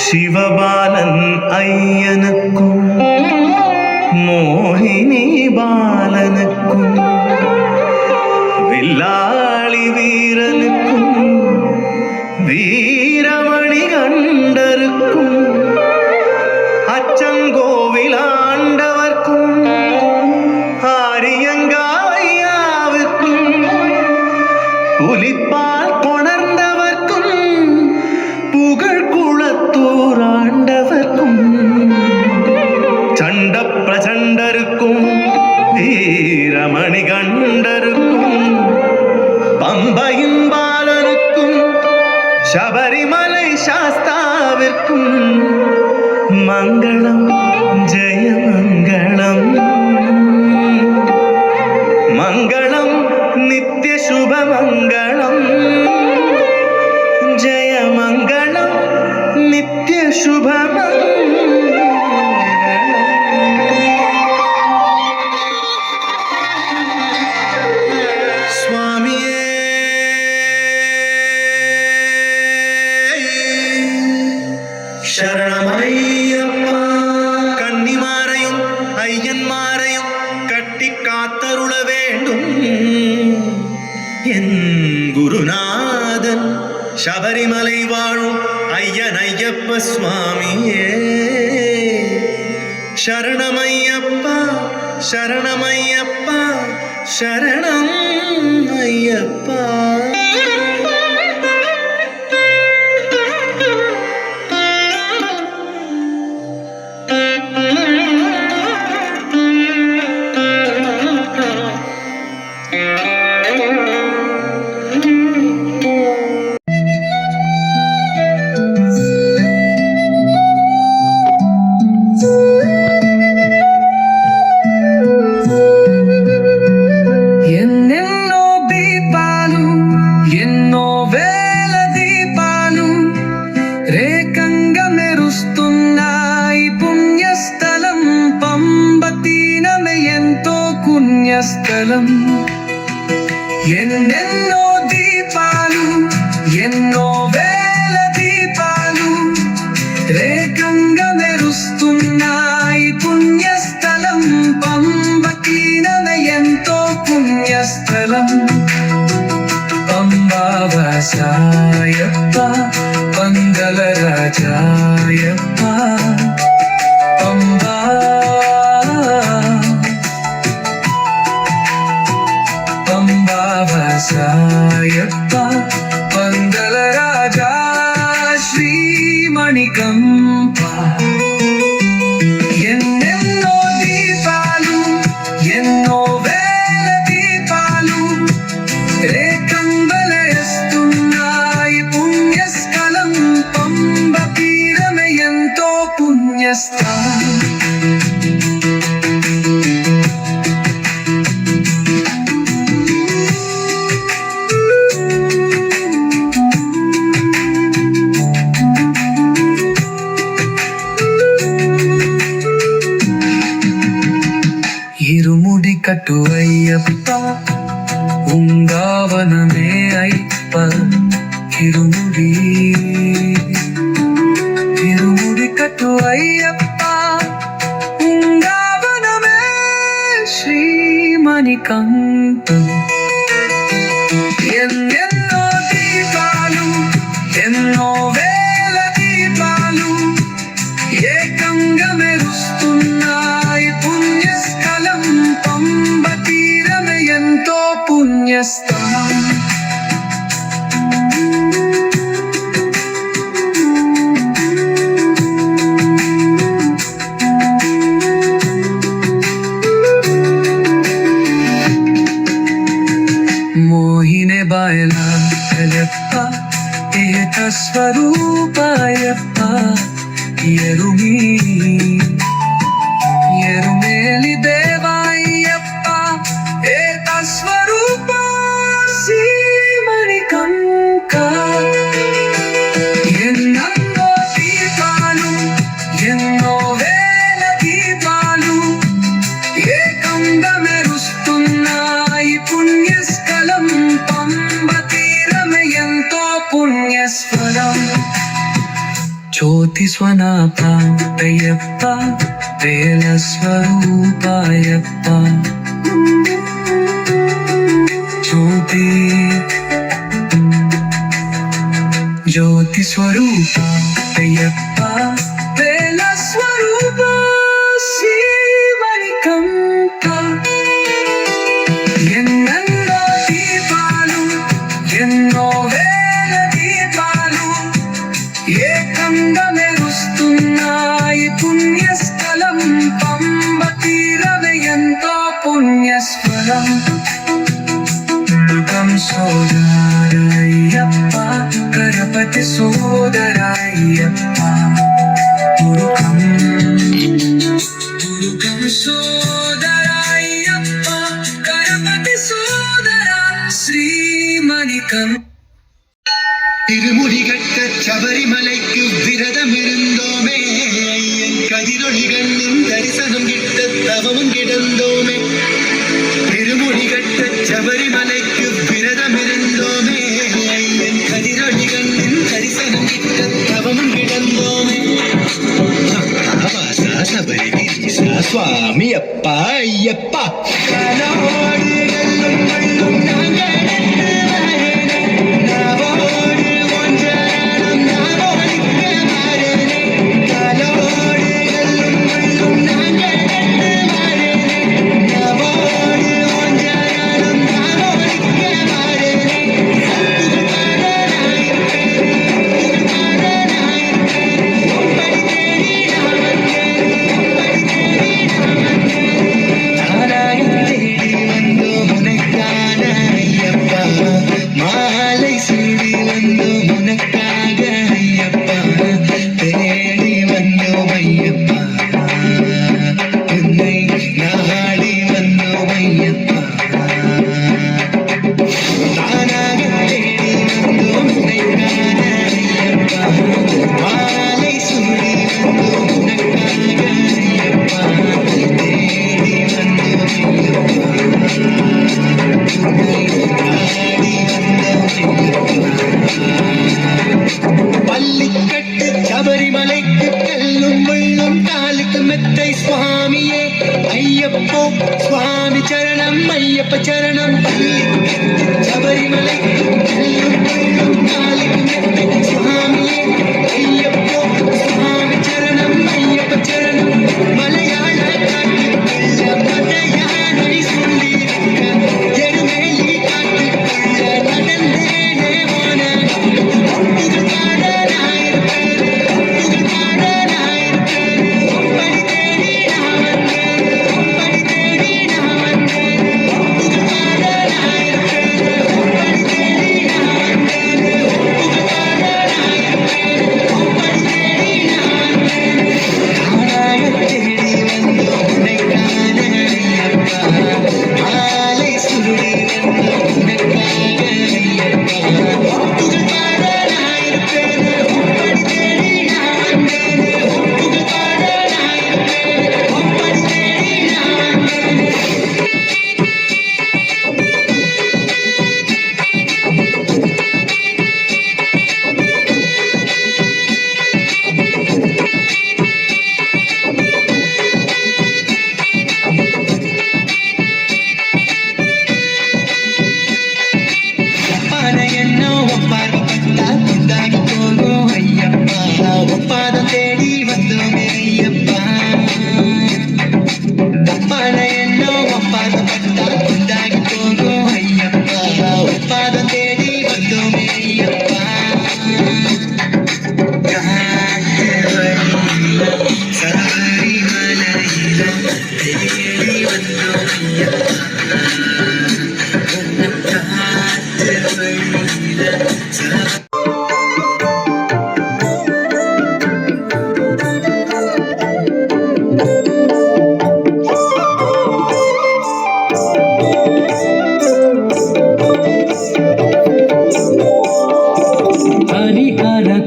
சிவபாலன் ஐயனுக்கும் மோகினி பாலனுக்கும் வில்லாளி வீரனுக்கும் வீரமணி கண்டருக்கும் அச்சங்கோவில் ஆண்டவர்க்கும் ஆரியங்காயாவிற்கும் புலிப்பால் கொணர்ந்தவர்க்கும் புகழ் குளத்தூர் ஆண்டவர்க்கும் சண்ட பிரச்சண்டருக்கும் வீரமணி கண்டருக்கும் பம்பையின் பாலனுக்கும் சபரிமலை சாஸ்தாவிற்கும் மங்களம் ஜெய மங்களம் மங்களம் நித்திய சுப மங்களம் ஜெய மங்களம் நித்திய சுப சுவாமியே ശരണമയ്യപ്പ. കന്നിമാരെയും അയ്യന്മാരെയും കട്ടിക്കാത്തരുള വേണ്ടും എൻ ഗുരുനാഥൻ ശബരിമലൈ വാഴും അയ്യനയ്യപ്പ സ്വാമിയേ. ശരണമയ്യപ്പ ശരണമയ്യപ്പ ശരണം അയ്യപ്പ. స్థలం ఎన్నెన్నో దీపాలు ఎన్నో వేల దీపాలు రేకంగా మెరుస్తున్నాయి పుణ్యస్థలం పంబకి ఎంతో పుణ్యస్థలం. పంబావాసాయప్ప పంగల రాజాయప్ప పంబా సాయప్ప పందల రాజా శ్రీమణికంప. ఎన్నెన్నో దీపాలు ఎన్నో వేల దీపాలు రేకంబలయస్తున్నాయి పుణ్యస్థలం పంబ తీరమే ఎంతో పుణ్యస్థలం. இருமுடி கட்டு ஐயப்பா உங்காவனமே ஐப்ப இருமுடி இருமுடி கட்டு ஐயப்பா உங்காவனமே శ్రీమణికంఠం. ఎన్నెన్నో దీపాలు ఎన్నో వేల దీపాలు ఏకంగా మెరుస్తున్నాయి పుణ్యస్థలం పంబ తీరమే ఎంతో పుణ్యస్థలం. మోహినే బాయలా అయ్యప్ప ఏక స్వరూపాయప్ప ఎరుమేలి దేవాయ్యప్ప ఏక స్వరూప శ్రీమణికంఠ. ఎన్నెన్నో దీపాలు ఎన్నో వేల దీపాలు ఏకంగా మెరుస్తున్నాయి పుణ్యస్థలం పంబ తీరమే ఎంతో పుణ్యస్థలం. జ్యోతి స్వనాపాయప్ప వేల స్వరూపాయప్ప జ్యోతి జ్యోతి స్వరూపాయప్ప వేల స్వరూప అందంగా మెరుస్తున్నాయి పుణ్యస్థలం పంబ తీరమే ఎంతో పుణ్యస్వరం మురుగం సోదరయ్యప్ప గణపతి సోదరయ్యప్ప మురుగం సోదరయ్యప్ప గణపతి సోదర శ్రీమణికం திருமுடி கட்ட சபரிமலைக்கு விரதம் இருந்தோமே ஐயன் கதிரொளி கண்ணின் தரிசனம் கிட்ட தவமும் கிடந்தோமே திருமுடி கட்ட சபரிமலைக்கு விரதம் இருந்தோமே ஐயன் கதிரொளி கண்ணின் தரிசனம் கிட்ட தவமும் கிடந்தோமே ஆவாசா சபரிகிரீசா சுவாமி அப்பா ஐயப்பா காலோடு வெல்லும் வெல்லும் நாங்கள் சபரிமலைக்கு கல்லும் முள்ளும் காலுக்கு மெத்தை சுவாமியே ஐயப்போ சுவாமி சரணம் ஐயப்ப சரணம் சபரிமலைக்கு கல்லும் முள்ளும் காலுக்கு மெத்தை சுவாமியே ஐயப்போ சுவாமி சரணம் ஐயப்ப சரணம் மலையாள காட்டுக்குள்ள மதையானை சொல்லியிருக்க எருமேலி காட்டுக்குள்ள நடந்தேனே போன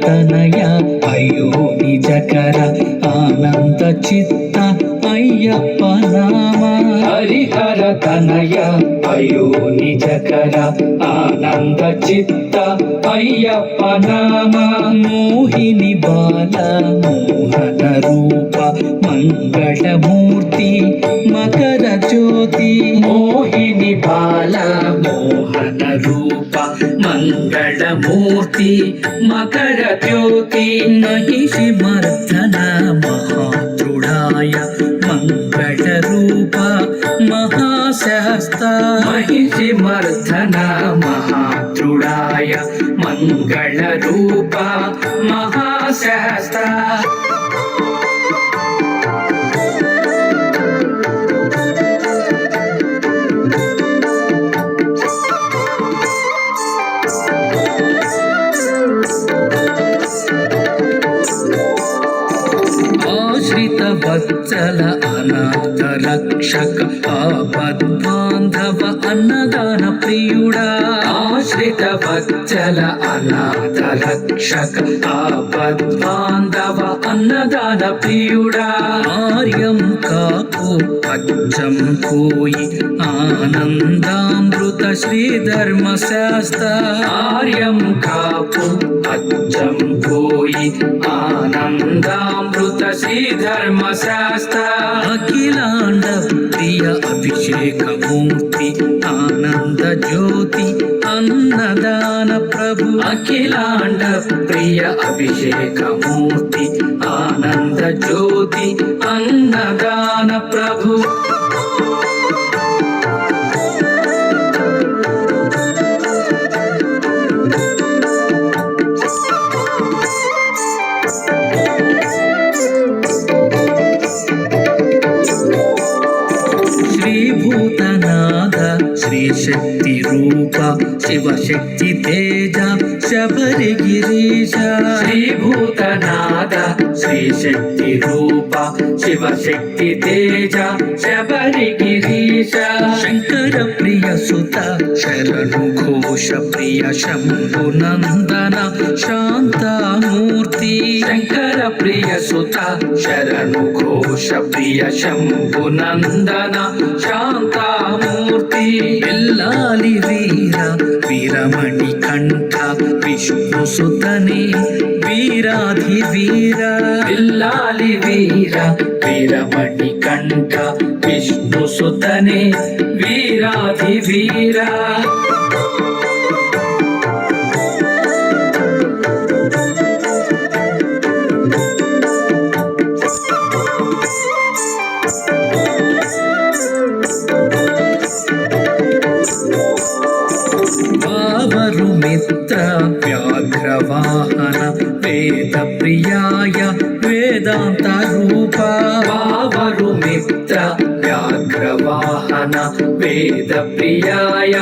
ತನಯ ಅಯ್ಯೋ ನಿಜಕರ ಆನಂದ ಚಿತ್ತ ಅಯ್ಯಪ್ಪ ನಾಮ ಹರಿಹರ ತನಯ ಅಯ್ಯೋ ನಿಜಕರ ಆನಂದ ಚಿತ್ತ ಅಯ್ಯಪ್ಪ ನಾಮ ಮೋಹಿನಿ ಬಾಲ ಮೋಹನ ರೂಪ ಮಂಗಳ ಮೂರ್ತಿ ಮಕರ ಜ್ಯೋತಿ ಮೋಹಿನಿ ಬಾಲ ಮೋಹನ ರೂಪ ಮಂಗಳ ಮೂರ್ತಿ ಮಕರ ಜ್ಯೋತಿ ಮಹಿಷಿ ಮರ್ದನ ಮಹಾದೃಢಾಯ ಮಂಗಳ ರೂಪ ಮಹಾಶಸ್ತ್ರ ಮಹಿಷಿ ಮರ್ದನ ಮಹಾದೃಢಾಯ ಮಂಗಳ ರೂಪ ಮಹಾ ಶಾಸ್ತ್ರ ಆಶ್ರಿತ ವತ್ಸಲ ಅನಾಥ ರಕ್ಷಕ ಆಪದ್ಬಾಂಧವ ಅನ್ನದಾನ ಪ್ರಿಯುಡ ಆಶ್ರಿತ ವತ್ಸಲ ಅನಾಥ ರಕ್ಷಕ ಆಪದ್ಬಾಂಧವ ಅನ್ನದಾನ ಪ್ರಿಯುಡ ಆರ್ಯಂ ಕಾಪು ಅಚ್ಚಂ ಕೋಯಿ ಆನಂದಾಮೃತ ಶ್ರೀಧರ್ಮ ಶಾಸ್ತ್ರ ಆರ್ಯಂ ಕಾಪು ಅಚ್ಚಂ ಕೋಯಿ ಆನಂದಾಮೃತ ಶ್ರೀಧರ್ಮ ಶಾಸ್ತ್ರ ಅಖಿಲಾಂಡ ಪ್ರಿಯ ಅಭಿಷೇಕ ಮೂರ್ತಿ ಆನಂದ ಜ್ಯೋತಿ ಅನ್ನದಾನ ಪ್ರಭು ಅಖಿಲಾಂಡ ಪ್ರಿಯ ಅಭಿಷೇಕ ಮೂರ್ತಿ ಆನಂದ ಜ್ಯೋತಿ ಅನ್ನದಾನ ಪ್ರಭು ಶ್ರೀಭೂತನಾದ ಶ್ರೀ ಶಕ್ತಿ ರೂಪ ಶಿವಶಕ್ತಿ ತೇಜ ಶಬರಿಗಿರೀಶ ಶ್ರೀಭೂತನಾದ ಶ್ರೀ ಶಕ್ತಿ ರೂಪ ಶಿವಶಕ್ತಿ ತೇಜ ಶಬರಿಗಿರೀಶ ಶಂಕರ ಪ್ರಿಯ ಸುತ ಶರಣು ಘೋಷ ಪ್ರಿಯ ಶಂಭು ನಂದನ ಶಾಂತಮೂರ್ತಿ ಶಂಕರ ಪ್ರಿಯ ಸುತ ಶರಣು ಘೋಷ ಪ್ರಿಯ ಶಂಭು ನಂದನ ಶಾಂತಮೂರ್ತಿ ಎಲ್ಲಾಲಿ ವೀರ ವೀರಮಣಿ ಕಂಠ ವಿಷ್ಣು ಸುತನೇ ವೀರಾಧಿ ವೀರ ಎಲ್ಲಾಲಿ ವೀರ ವೀರಮಣಿ ಕಂಠ ವಿಷ್ಣು ಸುತನೇ ವೀರಾಧಿ ವೀರ ಬಾವರು ಮಿತ್ರ ವ್ಯಾಘ್ರವಾಹನ ವೇದ ಪ್ರಿಯಾಯ ವೇದಾಂತ ರೂಪ ಬಾವರು ಮಿತ್ರ ವ್ಯಾಘ್ರವಾಹನ ವೇದ ಪ್ರಿಯಾಯ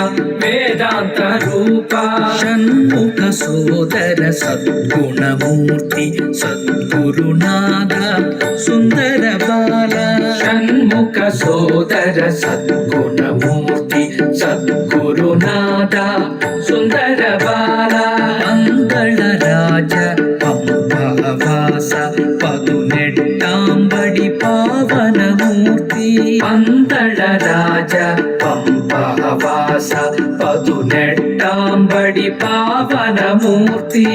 ವೇದಾಂತ ರೂಪ ಷಣ್ಮುಖ ಸೋದರ ಸದ್ಗುಣಮೂರ್ತಿ ಸದ್ಗುರುನಾದ ಸುಂದರ ಬಾಲ ಷಣ್ಮುಖ ಸೋದರ ಸದ್ಗುಣಮೂರ್ತಿ ಸದ್ಗುರುನಾದ ಸುಂದರ ಬಾಲ ಅಂಗಳ ರಾಜ ಪಂಪವಾಸ ಪದುನೆಟ್ಟಾಂಬಡಿ ಪಾವನ ಮೂರ್ತಿ ಅಂಗಳ ರಾಜ ಪಂಪವಾಸ ಪದುನೆಟ್ಟಾಂಬಡಿ ಪಾವನ ಮೂರ್ತಿ